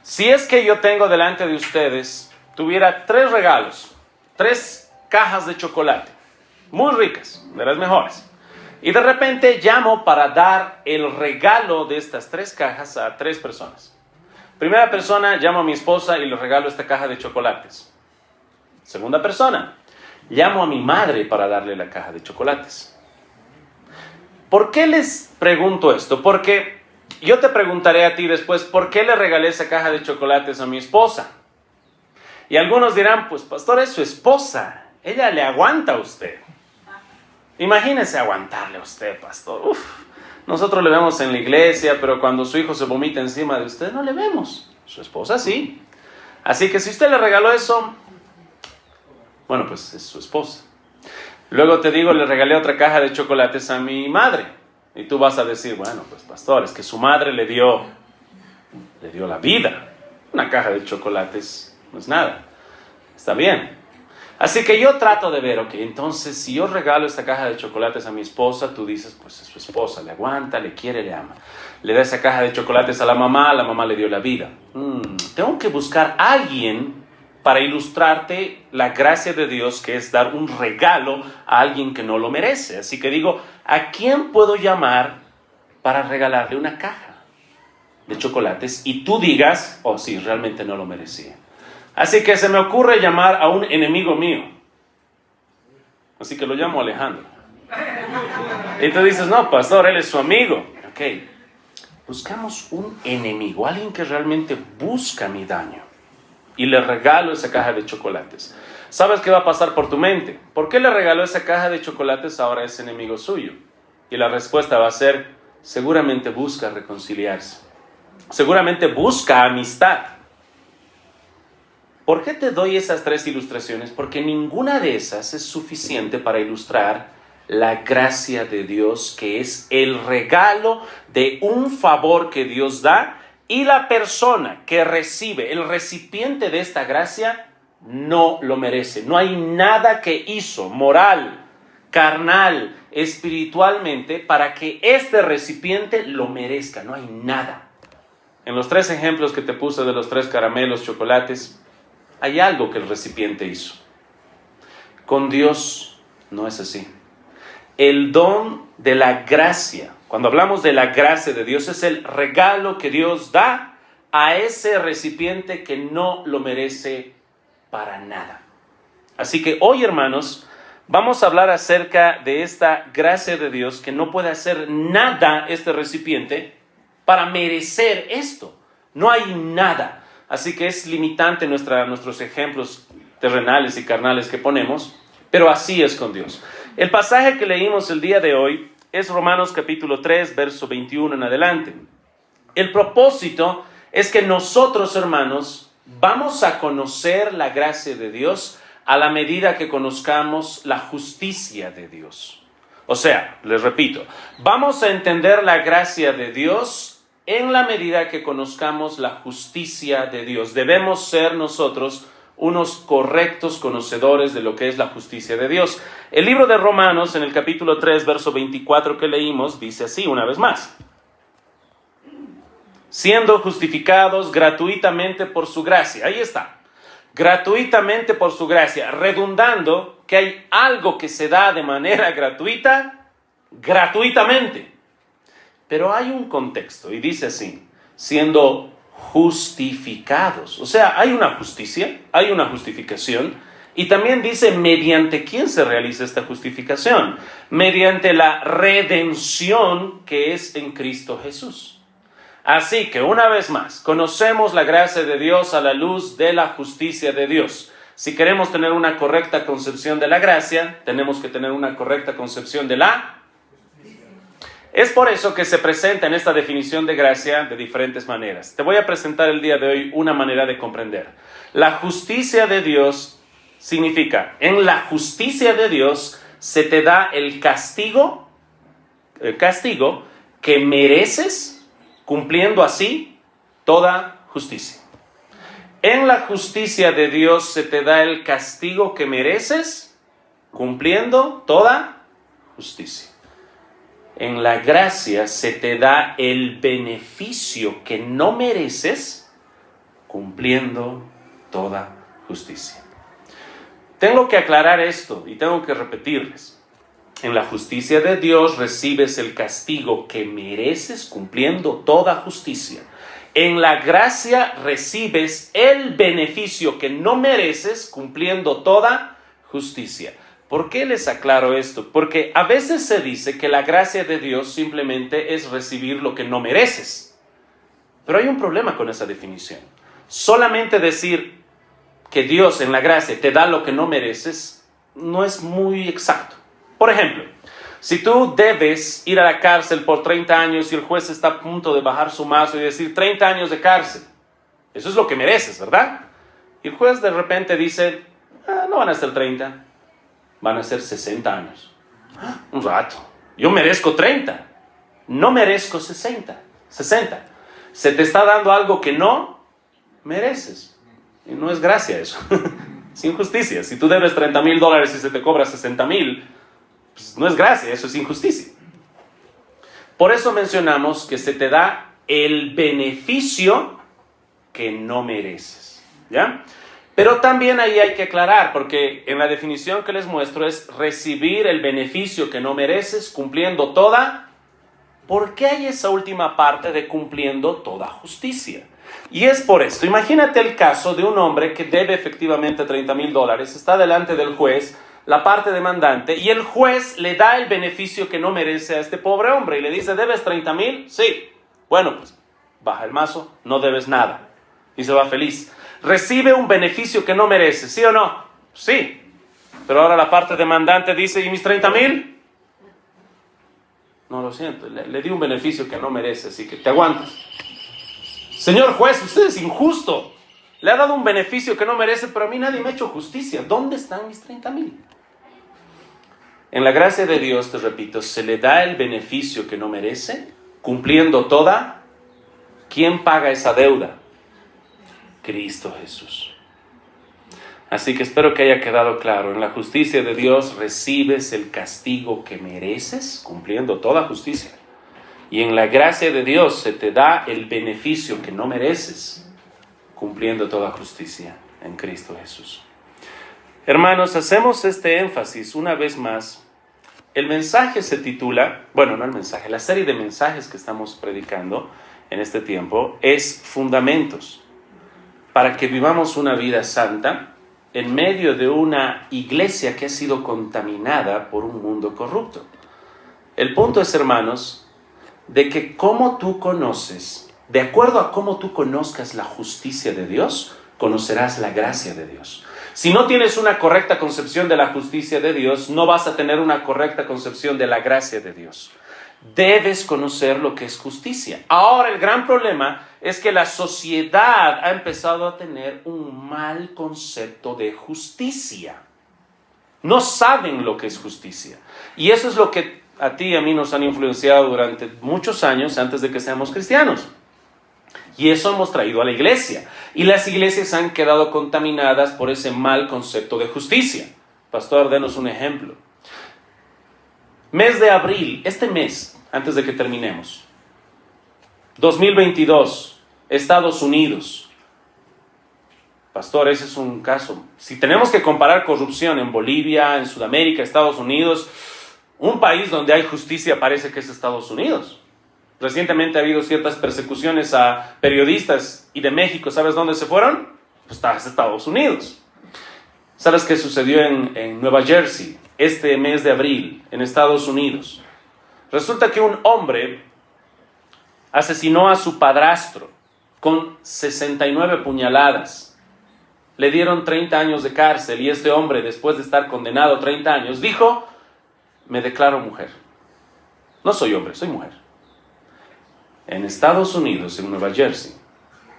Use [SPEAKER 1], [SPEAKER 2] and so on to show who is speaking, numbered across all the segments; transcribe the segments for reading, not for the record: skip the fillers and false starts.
[SPEAKER 1] Si es que yo tengo delante de ustedes, tuviera 3 regalos, 3 cajas de chocolate, muy ricas, de las mejores. Y de repente llamo para dar el regalo de estas 3 cajas a 3 personas. Primera persona, llamo a mi esposa y le regalo esta caja de chocolates. Segunda persona, llamo a mi madre para darle la caja de chocolates. ¿Por qué les pregunto esto? Porque yo te preguntaré a ti después, ¿por qué le regalé esa caja de chocolates a mi esposa? Y algunos dirán, pues pastor, es su esposa, ella le aguanta a usted. Imagínese aguantarle a usted, pastor. Nosotros le vemos en la iglesia, pero cuando su hijo se vomita encima de usted, no le vemos. Su esposa sí. Así que si usted le regaló eso, bueno, pues es su esposa. Luego te digo, le regalé otra caja de chocolates a mi madre. Y tú vas a decir, bueno, pues pastor, es que su madre le dio la vida. Una caja de chocolates no es nada. Está bien. Así que yo trato de ver, ok, entonces si yo regalo esta caja de chocolates a mi esposa, tú dices, pues es su esposa, le aguanta, le quiere, le ama. Le da esa caja de chocolates a la mamá le dio la vida. Tengo que buscar a alguien para ilustrarte la gracia de Dios, que es dar un regalo a alguien que no lo merece. Así que digo, ¿a quién puedo llamar para regalarle una caja de chocolates? Y tú digas, oh sí, realmente no lo merecía. Así que se me ocurre llamar a un enemigo mío. Así que lo llamo Alejandro. Y tú dices, no, pastor, él es su amigo. Ok, buscamos un enemigo, alguien que realmente busca mi daño. Y le regalo esa caja de chocolates. ¿Sabes qué va a pasar por tu mente? ¿Por qué le regaló esa caja de chocolates ahora a ese enemigo suyo? Y la respuesta va a ser, seguramente busca reconciliarse. Seguramente busca amistad. ¿Por qué te doy esas 3 ilustraciones? Porque ninguna de esas es suficiente para ilustrar la gracia de Dios, que es el regalo de un favor que Dios da, y la persona que recibe, el recipiente de esta gracia, no lo merece. No hay nada que hizo moral, carnal, espiritualmente, para que este recipiente lo merezca. No hay nada. En los 3 ejemplos que te puse de los 3 caramelos, chocolates, hay algo que el recipiente hizo. Con Dios no es así. El don de la gracia, cuando hablamos de la gracia de Dios, es el regalo que Dios da a ese recipiente que no lo merece para nada. Así que hoy, hermanos, vamos a hablar acerca de esta gracia de Dios, que no puede hacer nada este recipiente para merecer esto. No hay nada. Así que es limitante nuestros ejemplos terrenales y carnales que ponemos, pero así es con Dios. El pasaje que leímos el día de hoy es Romanos capítulo 3, verso 21 en adelante. El propósito es que nosotros, hermanos, vamos a conocer la gracia de Dios a la medida que conozcamos la justicia de Dios. O sea, les repito, vamos a entender la gracia de Dios en la medida que conozcamos la justicia de Dios. Debemos ser nosotros unos correctos conocedores de lo que es la justicia de Dios. El libro de Romanos, en el capítulo 3, verso 24 que leímos, dice así una vez más. Siendo justificados gratuitamente por su gracia. Ahí está. Gratuitamente por su gracia. Redundando que hay algo que se da de manera gratuita, gratuitamente. Pero hay un contexto y dice así, siendo justificados. O sea, hay una justicia, hay una justificación, y también dice mediante quién se realiza esta justificación. Mediante la redención que es en Cristo Jesús. Así que una vez más, conocemos la gracia de Dios a la luz de la justicia de Dios. Si queremos tener una correcta concepción de la gracia, tenemos que tener una correcta concepción de la. Es por eso que se presenta en esta definición de gracia de diferentes maneras. Te voy a presentar el día de hoy una manera de comprender. La justicia de Dios significa, en la justicia de Dios se te da el castigo que mereces, cumpliendo así toda justicia. En la justicia de Dios se te da el castigo que mereces, cumpliendo toda justicia. En la gracia se te da el beneficio que no mereces, cumpliendo toda justicia. Tengo que aclarar esto y tengo que repetirles. En la justicia de Dios recibes el castigo que mereces cumpliendo toda justicia. En la gracia recibes el beneficio que no mereces cumpliendo toda justicia. ¿Por qué les aclaro esto? Porque a veces se dice que la gracia de Dios simplemente es recibir lo que no mereces. Pero hay un problema con esa definición. Solamente decir que Dios en la gracia te da lo que no mereces no es muy exacto. Por ejemplo, si tú debes ir a la cárcel por 30 años y el juez está a punto de bajar su mazo y decir 30 años de cárcel, eso es lo que mereces, ¿verdad? Y el juez de repente dice, no van a ser 30, van a ser 60 años. Un rato, yo merezco 30, no merezco 60. Se te está dando algo que no mereces. Y no es gracia eso, es injusticia. Si tú debes $30,000 y se te cobra 60,000, pues no es gracia, eso es injusticia. Por eso mencionamos que se te da el beneficio que no mereces, ¿ya? Pero también ahí hay que aclarar, porque en la definición que les muestro es recibir el beneficio que no mereces cumpliendo toda. ¿Por qué hay esa última parte de cumpliendo toda justicia? Y es por esto. Imagínate el caso de un hombre que debe efectivamente $30,000, está delante del juez, la parte demandante, y el juez le da el beneficio que no merece a este pobre hombre y le dice, ¿debes 30,000? Sí. Bueno, pues baja el mazo, no debes nada. Y se va feliz. Recibe un beneficio que no merece, ¿sí o no? Sí. Pero ahora la parte demandante dice, ¿y mis 30,000? No, lo siento, le di un beneficio que no merece, así que te aguantas. Señor juez, usted es injusto. Le ha dado un beneficio que no merece, pero a mí nadie me ha hecho justicia. ¿Dónde están mis 30,000? En la gracia de Dios, te repito, se le da el beneficio que no merece, cumpliendo toda. ¿Quién paga esa deuda? Cristo Jesús. Así que espero que haya quedado claro. En la justicia de Dios recibes el castigo que mereces, cumpliendo toda justicia. Y en la gracia de Dios se te da el beneficio que no mereces, cumpliendo toda justicia en Cristo Jesús. Hermanos, hacemos este énfasis una vez más. El mensaje se titula, bueno, no el mensaje, la serie de mensajes que estamos predicando en este tiempo es Fundamentos, para que vivamos una vida santa en medio de una iglesia que ha sido contaminada por un mundo corrupto. El punto es, hermanos, de que como tú conoces, de acuerdo a cómo tú conozcas la justicia de Dios, conocerás la gracia de Dios. Si no tienes una correcta concepción de la justicia de Dios, no vas a tener una correcta concepción de la gracia de Dios. Debes conocer lo que es justicia. Ahora, el gran problema es que la sociedad ha empezado a tener un mal concepto de justicia. No saben lo que es justicia. Y eso es lo que a ti y a mí nos han influenciado durante muchos años antes de que seamos cristianos. Y eso hemos traído a la iglesia. Y las iglesias han quedado contaminadas por ese mal concepto de justicia. Pastor, denos un ejemplo. Mes de abril, este mes, antes de que terminemos. 2022, Estados Unidos. Pastor, ese es un caso. Si tenemos que comparar corrupción en Bolivia, en Sudamérica, Estados Unidos, un país donde hay justicia parece que es Estados Unidos. Recientemente ha habido ciertas persecuciones a periodistas y de México, ¿sabes dónde se fueron? Pues a Estados Unidos. ¿Sabes qué sucedió en Nueva Jersey este mes de abril en Estados Unidos? Resulta que un hombre asesinó a su padrastro con 69 puñaladas. Le dieron 30 años de cárcel y este hombre, después de estar condenado 30 años, dijo, me declaro mujer. No soy hombre, soy mujer. En Estados Unidos, en Nueva Jersey,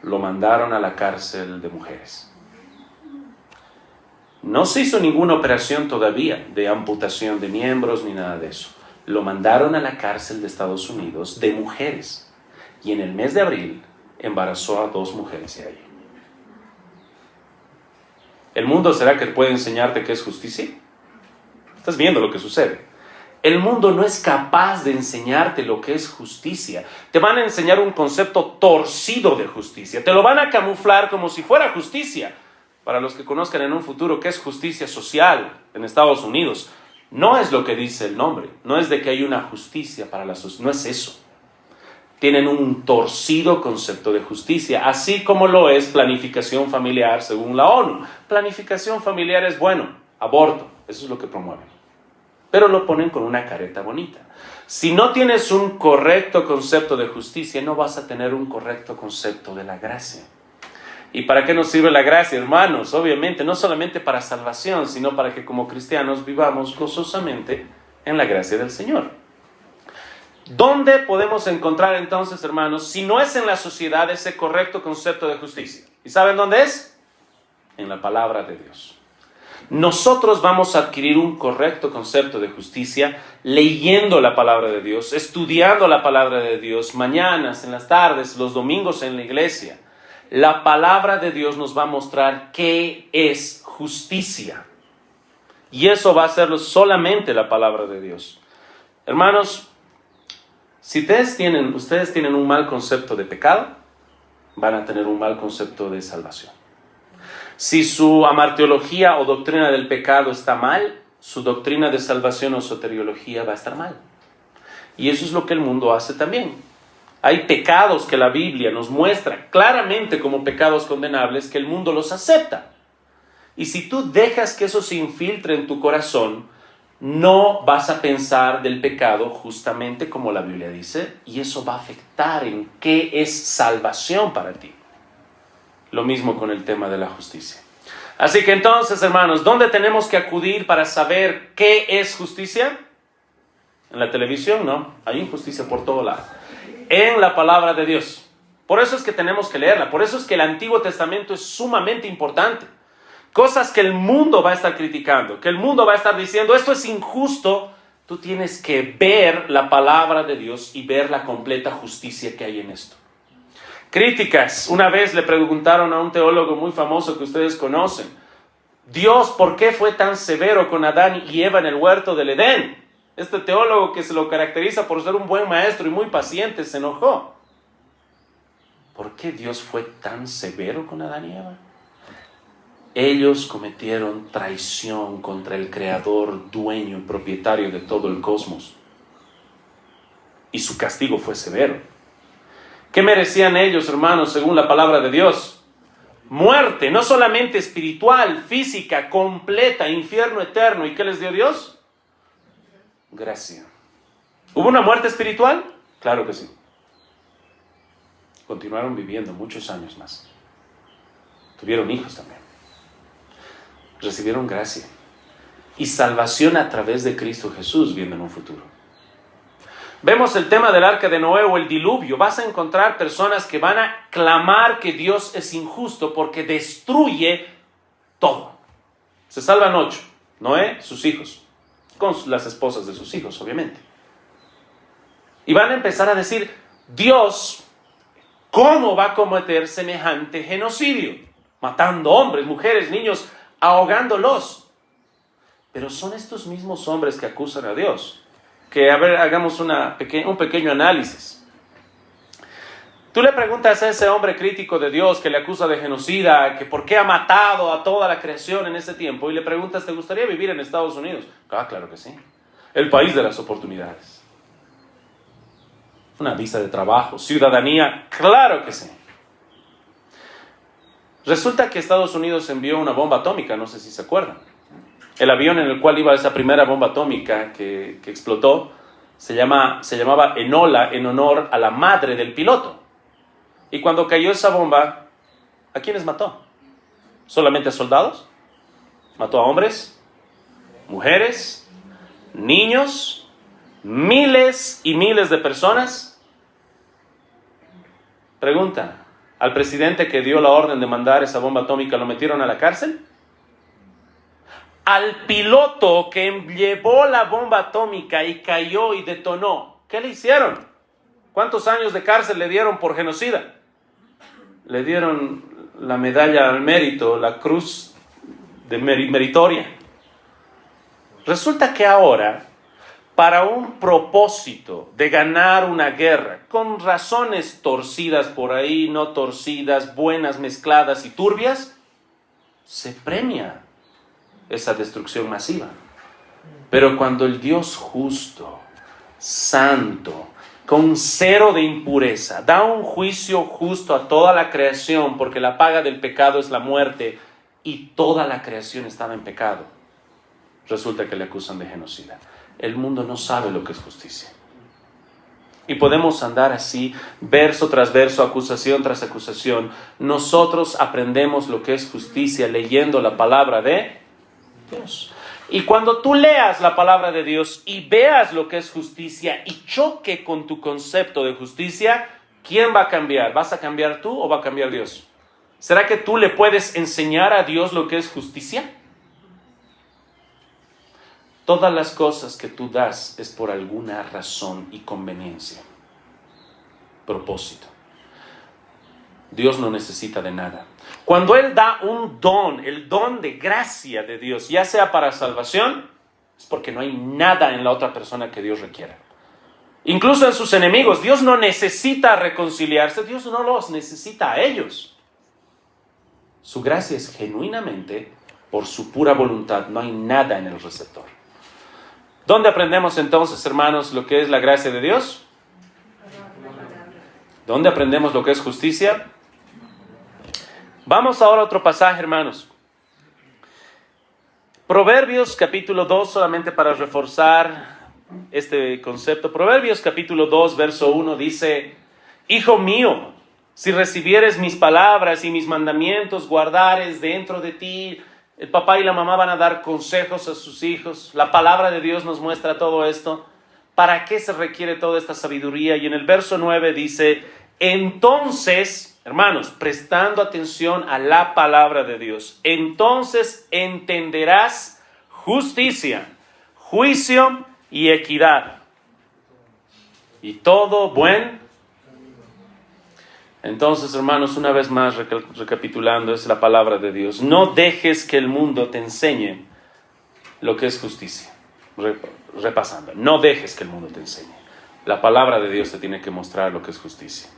[SPEAKER 1] lo mandaron a la cárcel de mujeres. No se hizo ninguna operación todavía de amputación de miembros ni nada de eso. Lo mandaron a la cárcel de Estados Unidos de mujeres. Y en el mes de abril embarazó a 2 mujeres de ahí. ¿El mundo será que puede enseñarte qué es justicia? Estás viendo lo que sucede. El mundo no es capaz de enseñarte lo que es justicia. Te van a enseñar un concepto torcido de justicia. Te lo van a camuflar como si fuera justicia. Para los que conozcan en un futuro qué es justicia social en Estados Unidos, no es lo que dice el nombre. No es de que hay una justicia para la sociedad. No es eso. Tienen un torcido concepto de justicia, así como lo es planificación familiar según la ONU. Planificación familiar es bueno, aborto, eso es lo que promueven. Pero lo ponen con una careta bonita. Si no tienes un correcto concepto de justicia, no vas a tener un correcto concepto de la gracia. ¿Y para qué nos sirve la gracia, hermanos? Obviamente, no solamente para salvación, sino para que como cristianos vivamos gozosamente en la gracia del Señor. ¿Dónde podemos encontrar entonces, hermanos, si no es en la sociedad, ese correcto concepto de justicia? ¿Y saben dónde es? En la palabra de Dios. Nosotros vamos a adquirir un correcto concepto de justicia leyendo la palabra de Dios, estudiando la palabra de Dios, mañanas, en las tardes, los domingos en la iglesia. La palabra de Dios nos va a mostrar qué es justicia. Y eso va a hacerlo solamente la palabra de Dios. Hermanos, si ustedes tienen un mal concepto de pecado, van a tener un mal concepto de salvación. Si su amarteología o doctrina del pecado está mal, su doctrina de salvación o soteriología va a estar mal. Y eso es lo que el mundo hace también. Hay pecados que la Biblia nos muestra claramente como pecados condenables que el mundo los acepta. Y si tú dejas que eso se infiltre en tu corazón, no vas a pensar del pecado justamente como la Biblia dice, y eso va a afectar en qué es salvación para ti. Lo mismo con el tema de la justicia. Así que entonces, hermanos, ¿dónde tenemos que acudir para saber qué es justicia? En la televisión, no. Hay injusticia por todo lado. En la palabra de Dios. Por eso es que tenemos que leerla. Por eso es que el Antiguo Testamento es sumamente importante. Cosas que el mundo va a estar criticando, que el mundo va a estar diciendo, esto es injusto. Tú tienes que ver la palabra de Dios y ver la completa justicia que hay en esto. Críticas. Una vez le preguntaron a un teólogo muy famoso que ustedes conocen, Dios, ¿por qué fue tan severo con Adán y Eva en el huerto del Edén? Este teólogo, que se lo caracteriza por ser un buen maestro y muy paciente, se enojó. ¿Por qué Dios fue tan severo con Adán y Eva? Ellos cometieron traición contra el Creador, dueño y propietario de todo el cosmos. Y su castigo fue severo. ¿Qué merecían ellos, hermanos, según la palabra de Dios? Muerte, no solamente espiritual, física, completa, infierno eterno. ¿Y qué les dio Dios? Gracia. ¿Hubo una muerte espiritual? Claro que sí. Continuaron viviendo muchos años más. Tuvieron hijos también. Recibieron gracia y salvación a través de Cristo Jesús viendo en un futuro. Vemos el tema del arca de Noé o el diluvio. Vas a encontrar personas que van a clamar que Dios es injusto porque destruye todo. Se salvan 8. Noé, sus hijos, con las esposas de sus hijos, obviamente. Y van a empezar a decir, Dios, ¿cómo va a cometer semejante genocidio? Matando hombres, mujeres, niños, ahogándolos. Pero son estos mismos hombres que acusan a Dios. Que, a ver, hagamos un pequeño análisis. Tú le preguntas a ese hombre crítico de Dios que le acusa de genocida, que por qué ha matado a toda la creación en ese tiempo, y le preguntas, ¿te gustaría vivir en Estados Unidos? Claro que sí. El país de las oportunidades. Una visa de trabajo, ciudadanía, claro que sí. Resulta que Estados Unidos envió una bomba atómica, no sé si se acuerdan. El avión en el cual iba esa primera bomba atómica que explotó se llamaba Enola, en honor a la madre del piloto. Y cuando cayó esa bomba, ¿a quiénes mató? ¿Solamente a soldados? ¿Mató a hombres, mujeres, niños, miles y miles de personas? Pregunta, ¿al presidente que dio la orden de mandar esa bomba atómica lo metieron a la cárcel? Al piloto que llevó la bomba atómica y cayó y detonó, ¿qué le hicieron? ¿Cuántos años de cárcel le dieron por genocida? Le dieron la medalla al mérito, la cruz de meritoria. Resulta que ahora para un propósito de ganar una guerra, con razones torcidas por ahí, no torcidas, buenas, mezcladas y turbias, se premia esa destrucción masiva. Pero cuando el Dios justo, santo, con cero de impureza, da un juicio justo a toda la creación, porque la paga del pecado es la muerte, y toda la creación estaba en pecado, resulta que le acusan de genocida. El mundo no sabe lo que es justicia. Y podemos andar así, verso tras verso, acusación tras acusación. Nosotros aprendemos lo que es justicia leyendo la palabra de Dios. Y cuando tú leas la palabra de Dios y veas lo que es justicia y choque con tu concepto de justicia, ¿quién va a cambiar? ¿Vas a cambiar tú o va a cambiar Dios? ¿Será que tú le puedes enseñar a Dios lo que es justicia? Todas las cosas que tú das es por alguna razón y conveniencia, propósito. Dios no necesita de nada. Cuando Él da un don, el don de gracia de Dios, ya sea para salvación, es porque no hay nada en la otra persona que Dios requiera. Incluso en sus enemigos, Dios no necesita reconciliarse, Dios no los necesita a ellos. Su gracia es genuinamente por su pura voluntad, no hay nada en el receptor. ¿Dónde aprendemos entonces, hermanos, lo que es la gracia de Dios? ¿Dónde aprendemos lo que es justicia? Vamos ahora a otro pasaje, hermanos. Proverbios capítulo 2, solamente para reforzar este concepto. Proverbios capítulo 2, verso 1 dice: Hijo mío, si recibieres mis palabras y mis mandamientos guardares dentro de ti. El papá y la mamá van a dar consejos a sus hijos. La palabra de Dios nos muestra todo esto. ¿Para qué se requiere toda esta sabiduría? Y en el verso 9 dice: entonces, hermanos, prestando atención a la palabra de Dios, entonces entenderás justicia, juicio y equidad. Y todo buen. Entonces, hermanos, una vez más recapitulando, es la palabra de Dios. No dejes que el mundo te enseñe lo que es justicia. Repasando, no dejes que el mundo te enseñe. La palabra de Dios te tiene que mostrar lo que es justicia.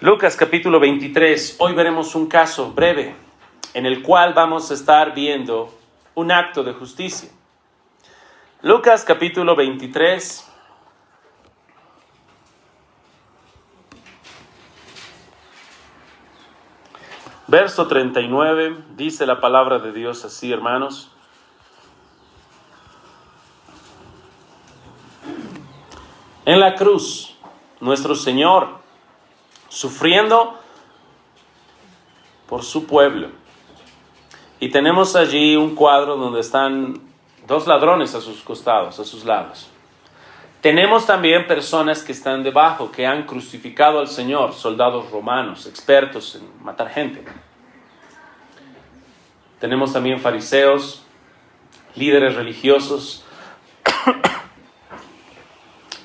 [SPEAKER 1] Lucas capítulo 23. Hoy veremos un caso breve en el cual vamos a estar viendo un acto de justicia. Lucas capítulo 23. Verso 39, dice la palabra de Dios así, hermanos. En la cruz, nuestro Señor, sufriendo por su pueblo. Y tenemos allí un cuadro donde están dos ladrones a sus costados, a sus lados. Tenemos también personas que están debajo, que han crucificado al Señor, soldados romanos, expertos en matar gente. Tenemos también fariseos, líderes religiosos.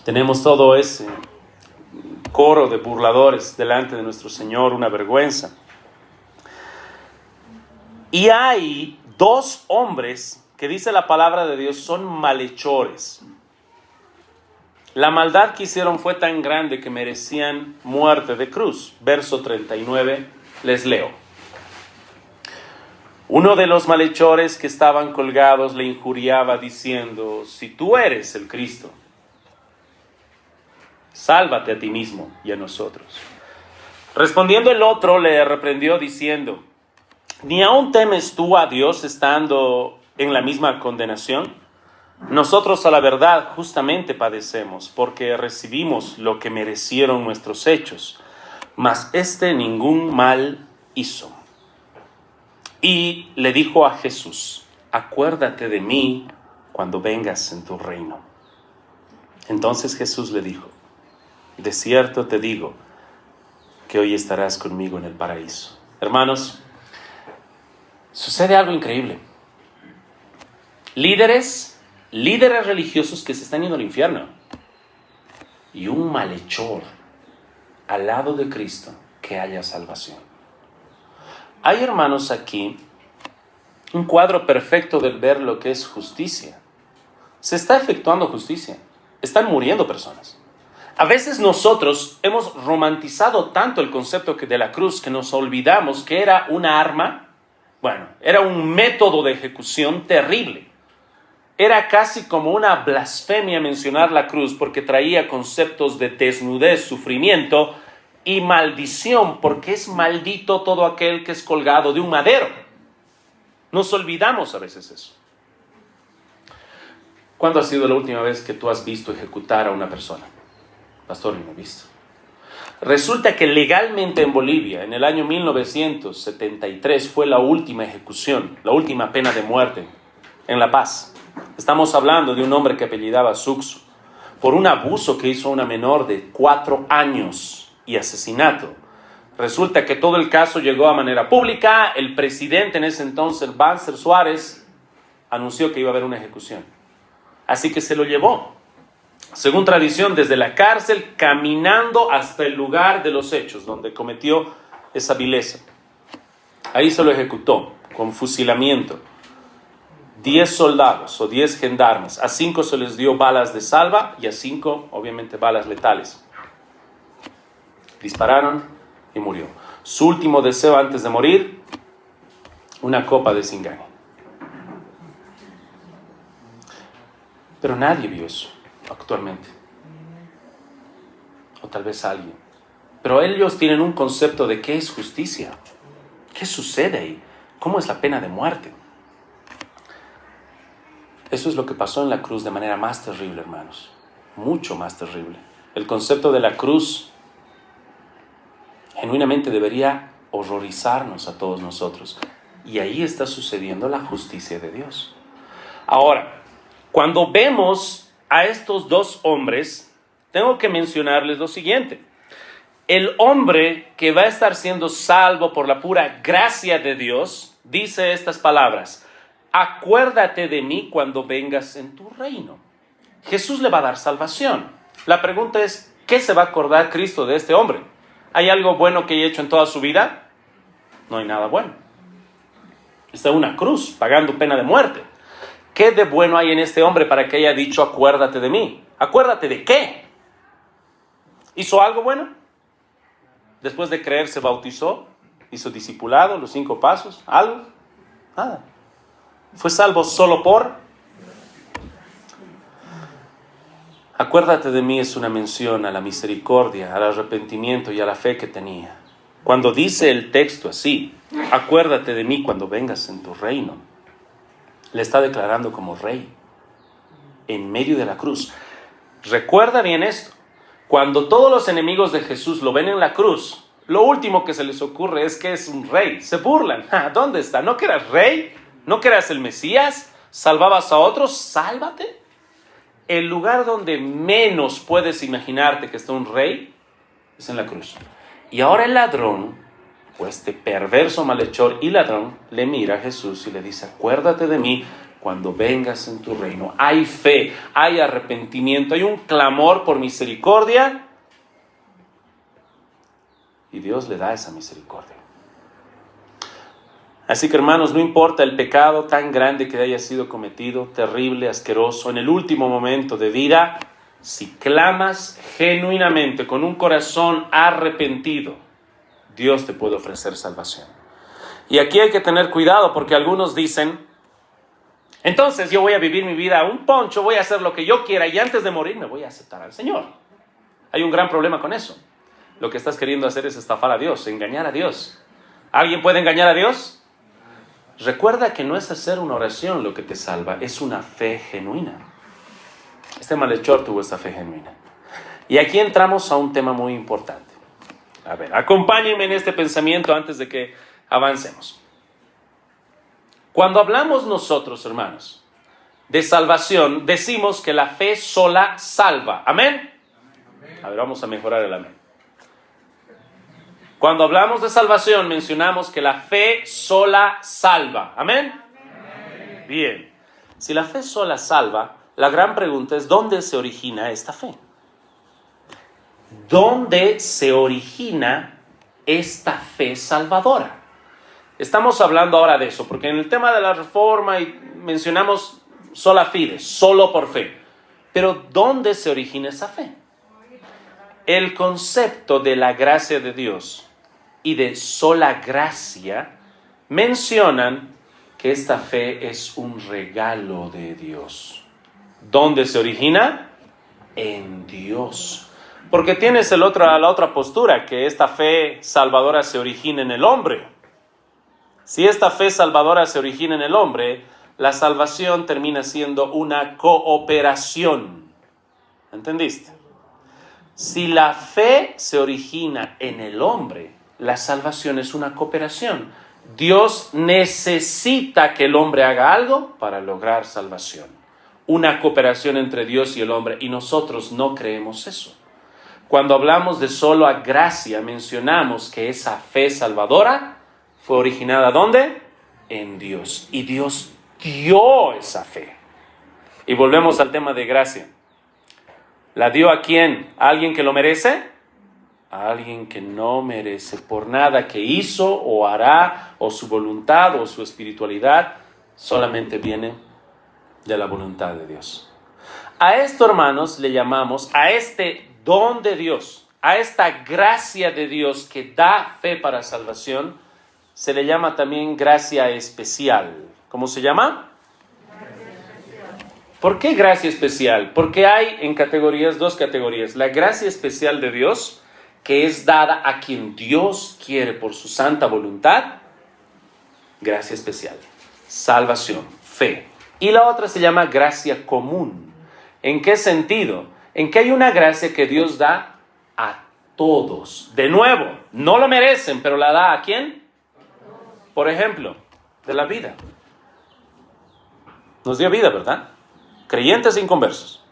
[SPEAKER 1] Tenemos todo ese coro de burladores delante de nuestro Señor, una vergüenza. Y hay dos hombres que dice la palabra de Dios son malhechores. La maldad que hicieron fue tan grande que merecían muerte de cruz. Verso 39, les leo. Uno de los malhechores que estaban colgados le injuriaba diciendo: si tú eres el Cristo, sálvate a ti mismo y a nosotros. Respondiendo el otro le reprendió diciendo: ¿ni aún temes tú a Dios estando en la misma condenación? Nosotros a la verdad justamente padecemos, porque recibimos lo que merecieron nuestros hechos, mas este ningún mal hizo. Y le dijo a Jesús: acuérdate de mí cuando vengas en tu reino. Entonces Jesús le dijo: de cierto te digo que hoy estarás conmigo en el paraíso. Hermanos, sucede algo increíble. Líderes religiosos que se están yendo al infierno y un malhechor al lado de Cristo, que haya salvación. Hay, hermanos, aquí un cuadro perfecto de ver lo que es justicia. Se está efectuando justicia. Están muriendo personas. A veces nosotros hemos romantizado tanto el concepto de la cruz que nos olvidamos que era una arma, era un método de ejecución terrible. Era casi como una blasfemia mencionar la cruz porque traía conceptos de desnudez, sufrimiento y maldición, porque es maldito todo aquel que es colgado de un madero. Nos olvidamos a veces eso. ¿Cuándo ha sido la última vez que tú has visto ejecutar a una persona? Pastor, no he visto. Resulta que legalmente en Bolivia, en el año 1973, fue la última ejecución, la última pena de muerte en La Paz. Estamos hablando de un hombre que apellidaba Suxo, por un abuso que hizo a una menor de 4 años y asesinato. Resulta que todo el caso llegó a manera pública. El presidente en ese entonces, Banzer Suárez, anunció que iba a haber una ejecución. Así que se lo llevó, según tradición, desde la cárcel, caminando hasta el lugar de los hechos, donde cometió esa vileza. Ahí se lo ejecutó, con fusilamiento. 10 soldados o 10 gendarmes. A 5 se les dio balas de salva y a 5, obviamente, balas letales. Dispararon y murió. Su último deseo antes de morir, una copa de Singani. Pero nadie vio eso actualmente. O tal vez alguien. Pero ellos tienen un concepto de qué es justicia. ¿Qué sucede ahí? ¿Cómo es la pena de muerte? Eso es lo que pasó en la cruz de manera más terrible, hermanos. Mucho más terrible. El concepto de la cruz genuinamente debería horrorizarnos a todos nosotros. Y ahí está sucediendo la justicia de Dios. Ahora, cuando vemos a estos dos hombres, tengo que mencionarles lo siguiente. El hombre que va a estar siendo salvo por la pura gracia de Dios, dice estas palabras: acuérdate de mí cuando vengas en tu reino. Jesús le va a dar salvación. La pregunta es, ¿qué se va a acordar Cristo de este hombre? ¿Hay algo bueno que haya hecho en toda su vida? No hay nada bueno. Está en una cruz, pagando pena de muerte. ¿Qué de bueno hay en este hombre para que haya dicho acuérdate de mí? ¿Acuérdate de qué? ¿Hizo algo bueno? Después de creer se bautizó, hizo discipulado, los 5 pasos, ¿algo? Nada. ¿Fue salvo solo por? Acuérdate de mí es una mención a la misericordia, al arrepentimiento y a la fe que tenía. Cuando dice el texto así, acuérdate de mí cuando vengas en tu reino, le está declarando como rey en medio de la cruz. Recuerda bien esto. Cuando todos los enemigos de Jesús lo ven en la cruz, lo último que se les ocurre es que es un rey. Se burlan. ¿Dónde está? ¿No que eras rey? ¿No que eras el Mesías? ¿Salvabas a otros? ¡Sálvate! El lugar donde menos puedes imaginarte que está un rey es en la cruz. Y ahora el ladrón, o este perverso malhechor y ladrón, le mira a Jesús y le dice, acuérdate de mí cuando vengas en tu reino. Hay fe, hay arrepentimiento, hay un clamor por misericordia. Y Dios le da esa misericordia. Así que, hermanos, no importa el pecado tan grande que haya sido cometido, terrible, asqueroso, en el último momento de vida, si clamas genuinamente, con un corazón arrepentido, Dios te puede ofrecer salvación. Y aquí hay que tener cuidado porque algunos dicen, entonces yo voy a vivir mi vida a un poncho, voy a hacer lo que yo quiera y antes de morir me voy a aceptar al Señor. Hay un gran problema con eso. Lo que estás queriendo hacer es estafar a Dios, engañar a Dios. ¿Alguien puede engañar a Dios? Recuerda que no es hacer una oración lo que te salva, es una fe genuina. Este malhechor tuvo esta fe genuina. Y aquí entramos a un tema muy importante. A ver, acompáñenme en este pensamiento antes de que avancemos. Cuando hablamos nosotros, hermanos, de salvación, decimos que la fe sola salva. ¿Amén? A ver, vamos a mejorar el amén. Cuando hablamos de salvación, mencionamos que la fe sola salva. ¿Amén? Amén. Bien. Si la fe sola salva, la gran pregunta es, ¿dónde se origina esta fe? ¿Dónde se origina esta fe salvadora? Estamos hablando ahora de eso, porque en el tema de la reforma mencionamos sola fide, solo por fe. Pero ¿dónde se origina esa fe? El concepto de la gracia de Dios y de sola gracia mencionan que esta fe es un regalo de Dios. ¿Dónde se origina? En Dios. Porque tienes la otra postura, que esta fe salvadora se origina en el hombre. Si esta fe salvadora se origina en el hombre, la salvación termina siendo una cooperación. ¿Entendiste? Si la fe se origina en el hombre, la salvación es una cooperación. Dios necesita que el hombre haga algo para lograr salvación. Una cooperación entre Dios y el hombre, y nosotros no creemos eso. Cuando hablamos de solo a gracia, mencionamos que esa fe salvadora fue originada ¿dónde? En Dios. Y Dios dio esa fe. Y volvemos al tema de gracia. ¿La dio a quién? ¿A alguien que lo merece? A alguien que no merece por nada que hizo o hará, o su voluntad o su espiritualidad, solamente viene de la voluntad de Dios. A esto, hermanos, le llamamos, a este don de Dios, a esta gracia de Dios que da fe para salvación, se le llama también gracia especial. ¿Cómo se llama? ¿Por qué gracia especial? Porque hay en categorías, dos categorías. La gracia especial de Dios, que es dada a quien Dios quiere por su santa voluntad. Gracia especial. Salvación, fe. Y la otra se llama gracia común. ¿En qué sentido? En que hay una gracia que Dios da a todos. De nuevo, no lo merecen, pero la da ¿a quién? Por ejemplo, de la vida. Nos dio vida, ¿verdad? Creyentes e inconversos.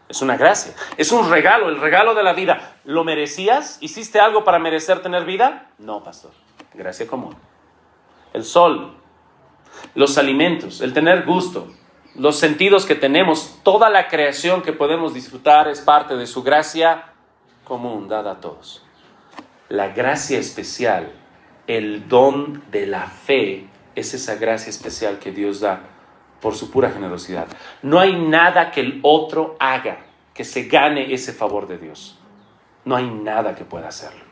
[SPEAKER 1] Es una gracia. Es un regalo, el regalo de la vida. ¿Lo merecías? ¿Hiciste algo para merecer tener vida? No, pastor. Gracia común. El sol, los alimentos, el tener gusto, los sentidos que tenemos, toda la creación que podemos disfrutar es parte de su gracia común, dada a todos. La gracia especial, el don de la fe, es esa gracia especial que Dios da por su pura generosidad. No hay nada que el otro haga que se gane ese favor de Dios. No hay nada que pueda hacerlo.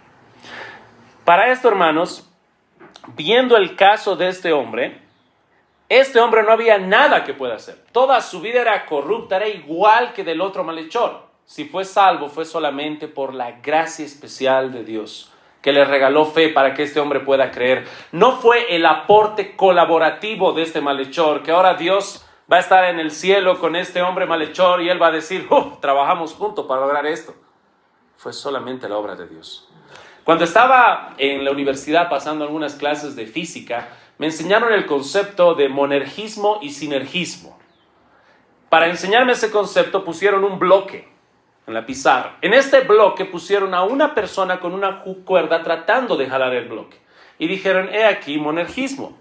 [SPEAKER 1] Para esto, hermanos, viendo el caso de este hombre no había nada que pueda hacer. Toda su vida era corrupta, era igual que del otro malhechor. Si fue salvo, fue solamente por la gracia especial de Dios, que le regaló fe para que este hombre pueda creer. No fue el aporte colaborativo de este malhechor, que ahora Dios va a estar en el cielo con este hombre malhechor y él va a decir, trabajamos juntos para lograr esto. Fue solamente la obra de Dios. Cuando estaba en la universidad pasando algunas clases de física, me enseñaron el concepto de monergismo y sinergismo. Para enseñarme ese concepto pusieron un bloque en la pizarra. En este bloque pusieron a una persona con una cuerda tratando de jalar el bloque. Y dijeron, he aquí monergismo.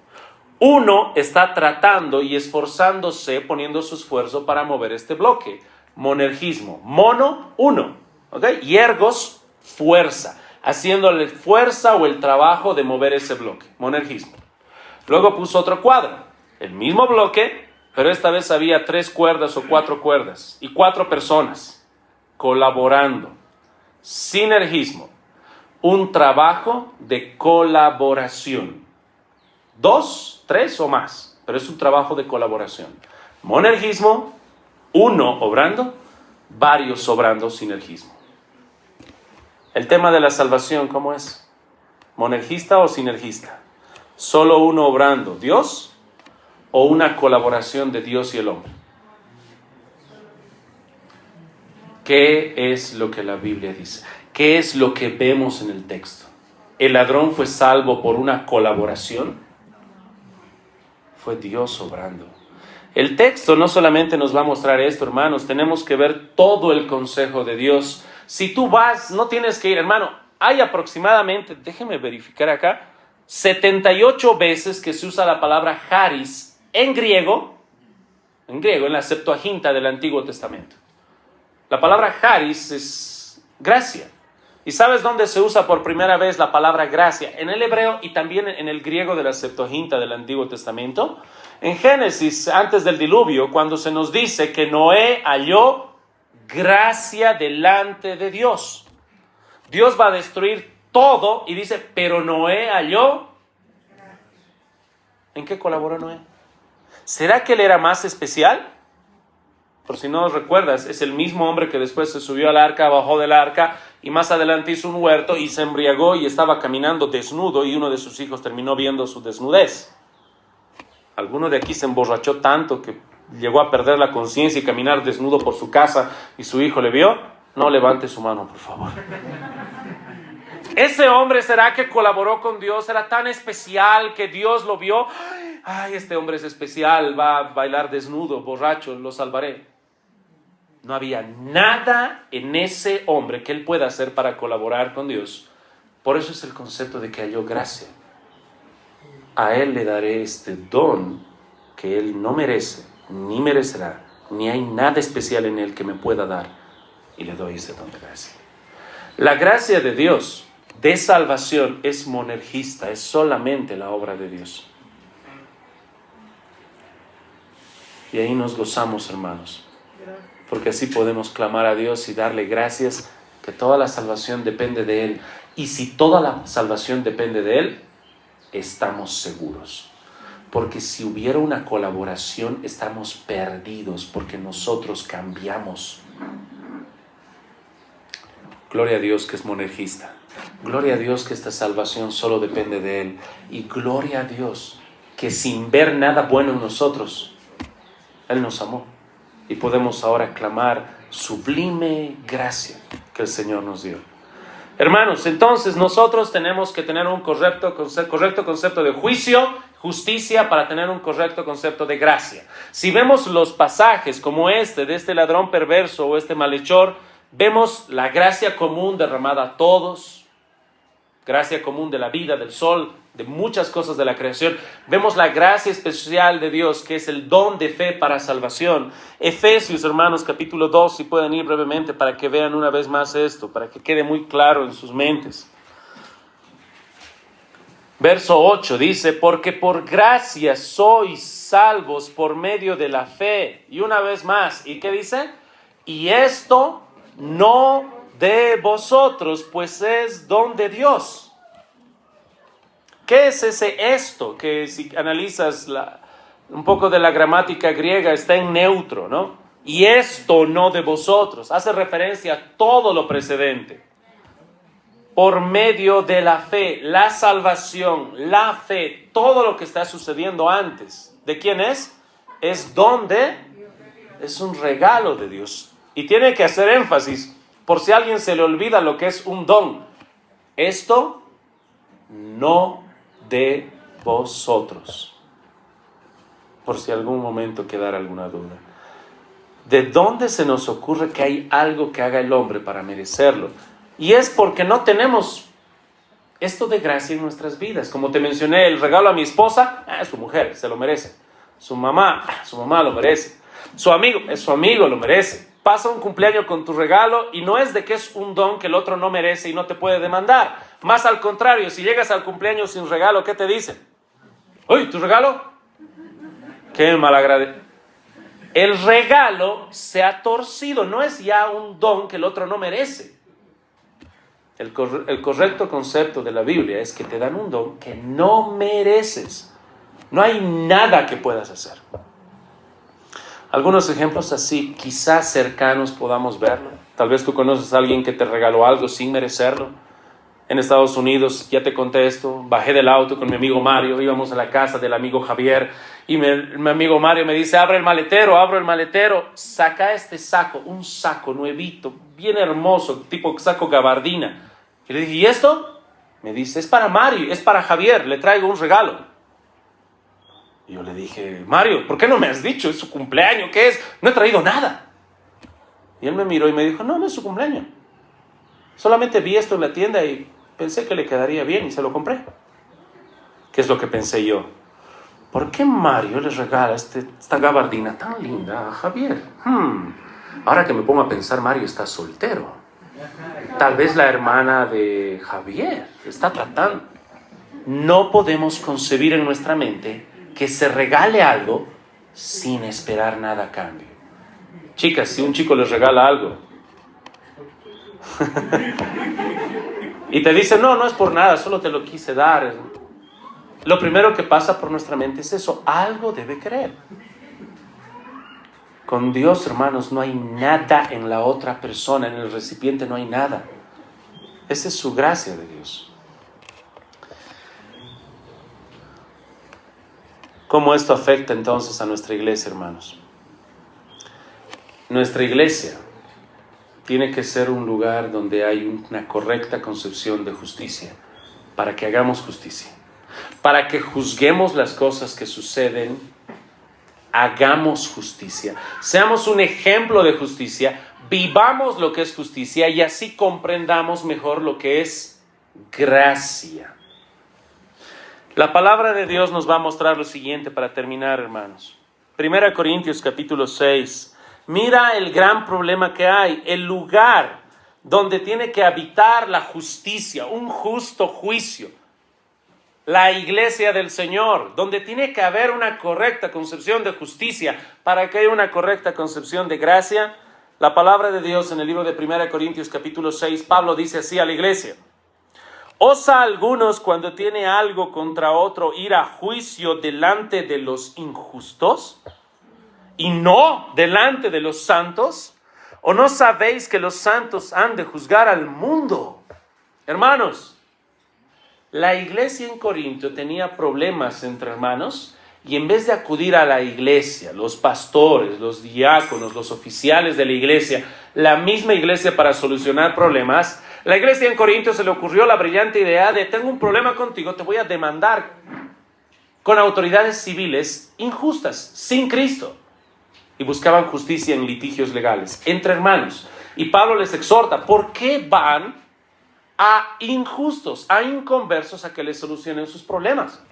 [SPEAKER 1] Uno está tratando y esforzándose, poniendo su esfuerzo para mover este bloque. Monergismo. Mono, uno. ¿Okay? Y ergos, fuerza. Haciéndole fuerza o el trabajo de mover ese bloque. Monergismo. Luego puso otro cuadro. El mismo bloque, pero esta vez había 3 cuerdas o 4 cuerdas. Y 4 personas colaborando. Sinergismo. Un trabajo de colaboración. 2, 3 o más, pero es un trabajo de colaboración. Monergismo, uno obrando, varios obrando, sinergismo. El tema de la salvación, ¿cómo es? ¿Monergista o sinergista? ¿Solo uno obrando, Dios, o una colaboración de Dios y el hombre? ¿Qué es lo que la Biblia dice? ¿Qué es lo que vemos en el texto? ¿El ladrón fue salvo por una colaboración? Fue Dios obrando. El texto no solamente nos va a mostrar esto, hermanos, tenemos que ver todo el consejo de Dios. Si tú vas, no tienes que ir, hermano. Hay aproximadamente, déjeme verificar acá, 78 veces que se usa la palabra charis en griego, en la Septuaginta del Antiguo Testamento. La palabra charis es gracia. ¿Y sabes dónde se usa por primera vez la palabra gracia? En el hebreo y también en el griego de la Septuaginta del Antiguo Testamento. en Génesis, antes del diluvio, cuando se nos dice que Noé halló gracia delante de Dios. Dios va a destruir todo y dice, pero Noé halló. ¿En qué colaboró Noé? ¿Será que él era más especial? Por si no recuerdas, es el mismo hombre que después se subió al arca, bajó del arca y más adelante hizo un huerto y se embriagó y estaba caminando desnudo y uno de sus hijos terminó viendo su desnudez. ¿Alguno de aquí se emborrachó tanto que llegó a perder la conciencia y caminar desnudo por su casa y su hijo le vio? No levante su mano, por favor. Ese hombre, ¿será que colaboró con Dios? ¿Era tan especial que Dios lo vio? Ay, este hombre es especial, va a bailar desnudo, borracho, lo salvaré. No había nada en ese hombre que él pueda hacer para colaborar con Dios. Por eso es el concepto de que halló gracia. A él le daré este don que él no merece, ni merecerá, ni hay nada especial en él que me pueda dar. Y le doy ese don de gracia. La gracia de Dios de salvación es monergista, es solamente la obra de Dios. Y ahí nos gozamos, hermanos, porque así podemos clamar a Dios y darle gracias, que toda la salvación depende de Él. Y si toda la salvación depende de Él, estamos seguros. Porque si hubiera una colaboración, estamos perdidos, porque nosotros cambiamos. Gloria a Dios que es monergista. Gloria a Dios que esta salvación solo depende de Él. Y gloria a Dios que sin ver nada bueno en nosotros, Él nos amó. Y podemos ahora clamar sublime gracia que el Señor nos dio. Hermanos, entonces nosotros tenemos que tener un correcto concepto de juicio, justicia, para tener un correcto concepto de gracia. Si vemos los pasajes como este, de este ladrón perverso o este malhechor, vemos la gracia común derramada a todos, gracia común de la vida, del sol, de muchas cosas de la creación. Vemos la gracia especial de Dios, que es el don de fe para salvación. Efesios, hermanos, capítulo 2, si pueden ir brevemente para que vean una vez más esto, para que quede muy claro en sus mentes. Verso 8 dice, porque por gracia sois salvos por medio de la fe. Y una vez más, ¿y qué dice? Y esto no de vosotros, pues es don de Dios. ¿Qué es ese esto? Que si analizas un poco de la gramática griega está en neutro, ¿no? Y esto no de vosotros. Hace referencia a todo lo precedente. Por medio de la fe, la salvación, la fe, todo lo que está sucediendo antes. ¿De quién es? Es don de, es un regalo de Dios. Y tiene que hacer énfasis, por si a alguien se le olvida lo que es un don. Esto no de vosotros. Por si algún momento quedara alguna duda. ¿De dónde se nos ocurre que hay algo que haga el hombre para merecerlo? Y es porque no tenemos esto de gracia en nuestras vidas. Como te mencioné, el regalo a mi esposa, su mujer, se lo merece. Su mamá lo merece. Su amigo, lo merece. Pasa un cumpleaños con tu regalo y no es de que es un don que el otro no merece y no te puede demandar. Más al contrario, si llegas al cumpleaños sin regalo, ¿qué te dicen? ¡Uy, tu regalo! ¡Qué malagradecido! El regalo se ha torcido, no es ya un don que el otro no merece. El correcto concepto de la Biblia es que te dan un don que no mereces. No hay nada que puedas hacer. Algunos ejemplos así, quizás cercanos, podamos verlo. Tal vez tú conoces a alguien que te regaló algo sin merecerlo. En Estados Unidos, ya te conté esto, bajé del auto con mi amigo Mario, íbamos a la casa del amigo Javier, y mi amigo Mario me dice, abro el maletero, saca este saco, un saco nuevito, bien hermoso, tipo saco gabardina. Y le dije, ¿y esto? Me dice, es para Mario, es para Javier, le traigo un regalo. Y yo le dije, Mario, ¿por qué no me has dicho? Es su cumpleaños, ¿qué es? No he traído nada. Y él me miró y me dijo, no es su cumpleaños. Solamente vi esto en la tienda y pensé que le quedaría bien y se lo compré. ¿Qué es lo que pensé yo? ¿Por qué Mario le regala esta gabardina tan linda a Javier? Ahora que me pongo a pensar, Mario está soltero. Tal vez la hermana de Javier está tratando. No podemos concebir en nuestra mente que se regale algo sin esperar nada a cambio. Chicas, si un chico les regala algo y te dice, no, no es por nada, solo te lo quise dar, lo primero que pasa por nuestra mente es eso, algo debe querer. Con Dios, hermanos, no hay nada en la otra persona, en el recipiente no hay nada. Esa es su gracia de Dios. ¿Cómo esto afecta entonces a nuestra iglesia, hermanos? Nuestra iglesia tiene que ser un lugar donde hay una correcta concepción de justicia, para que hagamos justicia, para que juzguemos las cosas que suceden, hagamos justicia, seamos un ejemplo de justicia, vivamos lo que es justicia y así comprendamos mejor lo que es gracia. La palabra de Dios nos va a mostrar lo siguiente para terminar, hermanos. 1 Corintios capítulo 6. Mira el gran problema que hay, el lugar donde tiene que habitar la justicia, un justo juicio. La iglesia del Señor, donde tiene que haber una correcta concepción de justicia para que haya una correcta concepción de gracia. La palabra de Dios en el libro de 1 Corintios capítulo 6, Pablo dice así a la iglesia: ¿Osa algunos cuando tiene algo contra otro ir a juicio delante de los injustos y no delante de los santos? ¿O no sabéis que los santos han de juzgar al mundo? Hermanos, la iglesia en Corinto tenía problemas entre hermanos y en vez de acudir a la iglesia, los pastores, los diáconos, los oficiales de la iglesia, la misma iglesia para solucionar problemas, la iglesia en Corinto se le ocurrió la brillante idea de: tengo un problema contigo, te voy a demandar con autoridades civiles injustas, sin Cristo. Y buscaban justicia en litigios legales entre hermanos. Y Pablo les exhorta: ¿por qué van a injustos, a inconversos, a que les solucionen sus problemas?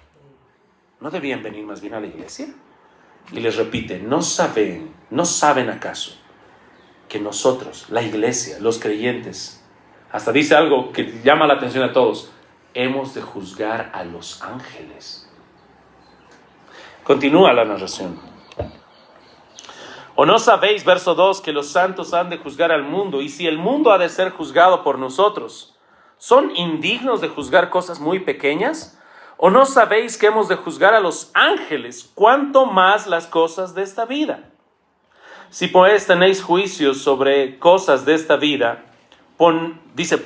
[SPEAKER 1] ¿No debían venir más bien a la iglesia? Y les repite: ¿no saben acaso que nosotros, la iglesia, los creyentes, hasta dice algo que llama la atención a todos, hemos de juzgar a los ángeles? Continúa la narración. ¿O no sabéis, verso 2, que los santos han de juzgar al mundo? Y si el mundo ha de ser juzgado por nosotros, ¿son indignos de juzgar cosas muy pequeñas? ¿O no sabéis que hemos de juzgar a los ángeles, cuánto más las cosas de esta vida? Si pues tenéis juicios sobre cosas de esta vida,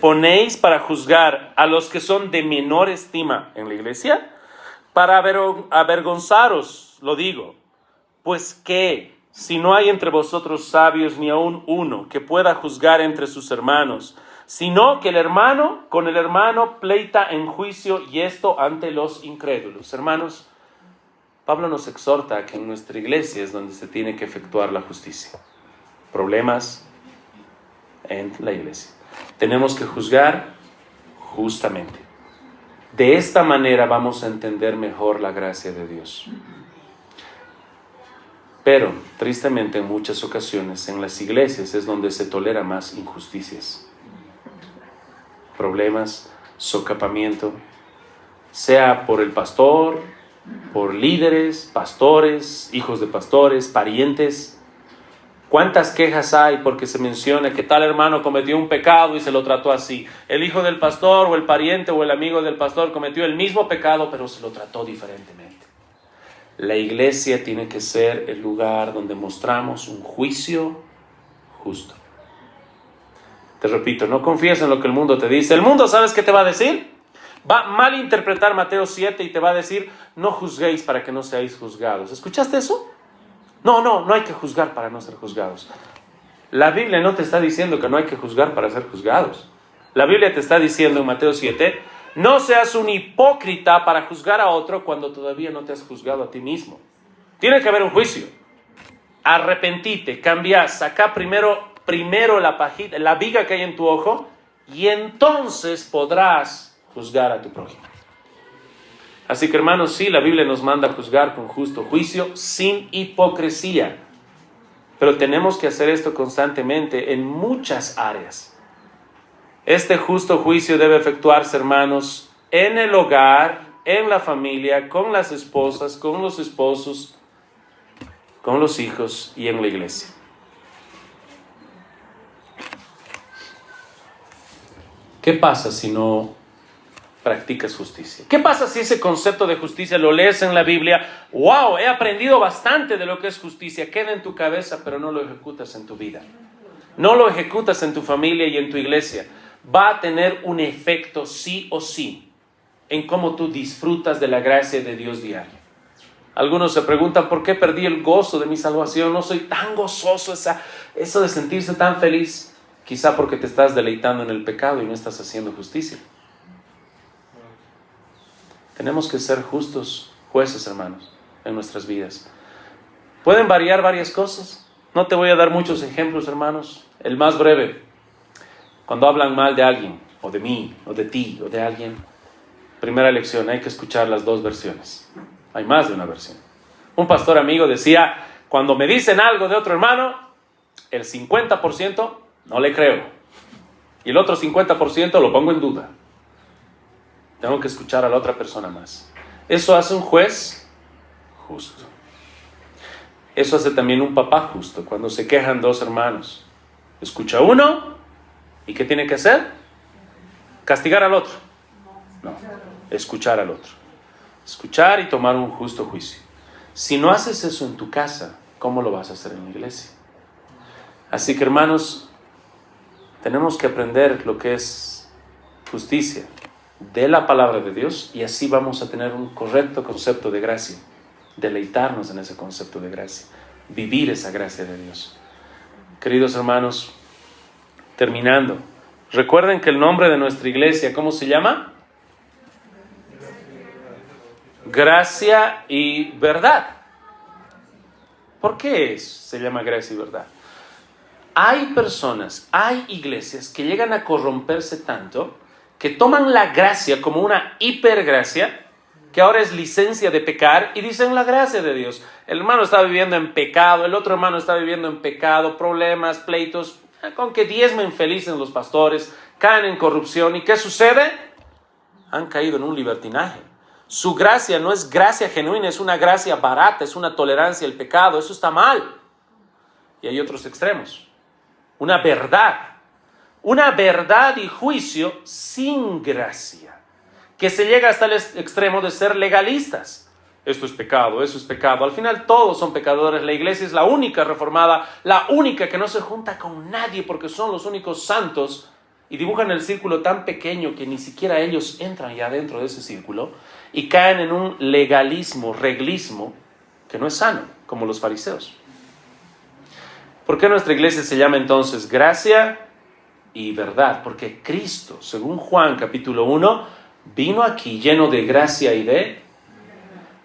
[SPEAKER 1] ponéis para juzgar a los que son de menor estima en la iglesia, para avergonzaros, lo digo, pues que si no hay entre vosotros sabios ni aun uno que pueda juzgar entre sus hermanos, sino que el hermano con el hermano pleita en juicio, y esto ante los incrédulos. Hermanos, Pablo nos exhorta a que en nuestra iglesia es donde se tiene que efectuar la justicia. Problemas en la iglesia. Tenemos que juzgar justamente. De esta manera vamos a entender mejor la gracia de Dios. Pero, tristemente, en muchas ocasiones en las iglesias es donde se tolera más injusticias, problemas, socapamiento, sea por el pastor, por líderes, pastores, hijos de pastores, parientes. ¿Cuántas quejas hay porque se menciona que tal hermano cometió un pecado y se lo trató así? El hijo del pastor o el pariente o el amigo del pastor cometió el mismo pecado, pero se lo trató diferentemente. La iglesia tiene que ser el lugar donde mostramos un juicio justo. Te repito, no confíes en lo que el mundo te dice. El mundo, ¿sabes qué te va a decir? Va a malinterpretar Mateo 7 y te va a decir: no juzguéis para que no seáis juzgados. ¿Escuchaste eso? No hay que juzgar para no ser juzgados. La Biblia no te está diciendo que no hay que juzgar para ser juzgados. La Biblia te está diciendo en Mateo 7: no seas un hipócrita para juzgar a otro cuando todavía no te has juzgado a ti mismo. Tiene que haber un juicio. Arrepentite, cambia, saca primero la viga que hay en tu ojo, y entonces podrás juzgar a tu prójimo. Así que, hermanos, sí, la Biblia nos manda a juzgar con justo juicio, sin hipocresía. Pero tenemos que hacer esto constantemente en muchas áreas. Este justo juicio debe efectuarse, hermanos, en el hogar, en la familia, con las esposas, con los esposos, con los hijos y en la iglesia. ¿Qué pasa si no practicas justicia? ¿Qué pasa si ese concepto de justicia lo lees en la Biblia? ¡Wow! He aprendido bastante de lo que es justicia. Queda en tu cabeza, pero no lo ejecutas en tu vida. No lo ejecutas en tu familia y en tu iglesia. Va a tener un efecto sí o sí en cómo tú disfrutas de la gracia de Dios diario. Algunos se preguntan, ¿por qué perdí el gozo de mi salvación? No soy tan gozoso, eso de sentirse tan feliz. Quizá porque te estás deleitando en el pecado y no estás haciendo justicia. Tenemos que ser justos jueces, hermanos, en nuestras vidas. Pueden variar varias cosas. No te voy a dar muchos ejemplos, hermanos. El más breve, cuando hablan mal de alguien, o de mí, o de ti, o de alguien. Primera lección, hay que escuchar las dos versiones. Hay más de una versión. Un pastor amigo decía, cuando me dicen algo de otro hermano, el 50% no le creo. Y el otro 50% lo pongo en duda. Tengo que escuchar a la otra persona más. Eso hace un juez justo. Eso hace también un papá justo. Cuando se quejan dos hermanos, escucha a uno, ¿y qué tiene que hacer? ¿Castigar al otro? No, escuchar al otro. Escuchar y tomar un justo juicio. Si no haces eso en tu casa, ¿cómo lo vas a hacer en la iglesia? Así que, hermanos, tenemos que aprender lo que es justicia de la palabra de Dios, y así vamos a tener un correcto concepto de gracia, deleitarnos en ese concepto de gracia, vivir esa gracia de Dios. Queridos hermanos, terminando, recuerden que el nombre de nuestra iglesia, ¿cómo se llama? Gracia y verdad. ¿Por qué se llama gracia y verdad? Hay personas, hay iglesias que llegan a corromperse tanto que toman la gracia como una hipergracia, que ahora es licencia de pecar, y dicen la gracia de Dios. El hermano está viviendo en pecado, el otro hermano está viviendo en pecado, problemas, pleitos, con que diezmen felices los pastores, caen en corrupción. ¿Y qué sucede? Han caído en un libertinaje. Su gracia no es gracia genuina, es una gracia barata, es una tolerancia al pecado. Eso está mal. Y hay otros extremos. Una verdad y juicio sin gracia, que se llega hasta el extremo de ser legalistas. Esto es pecado, eso es pecado. Al final todos son pecadores. La iglesia es la única reformada, la única que no se junta con nadie porque son los únicos santos, y dibujan el círculo tan pequeño que ni siquiera ellos entran ya dentro de ese círculo y caen en un legalismo, reglismo, que no es sano, como los fariseos. ¿Por qué nuestra iglesia se llama entonces gracia y verdad? Porque Cristo, según Juan capítulo 1, vino aquí lleno de gracia y de...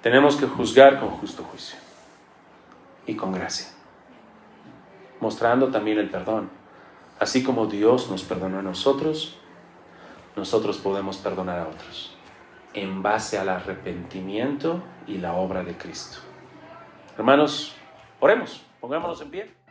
[SPEAKER 1] Tenemos que juzgar con justo juicio y con gracia, mostrando también el perdón. Así como Dios nos perdonó a nosotros, nosotros podemos perdonar a otros, en base al arrepentimiento y la obra de Cristo. Hermanos, oremos, pongámonos en pie.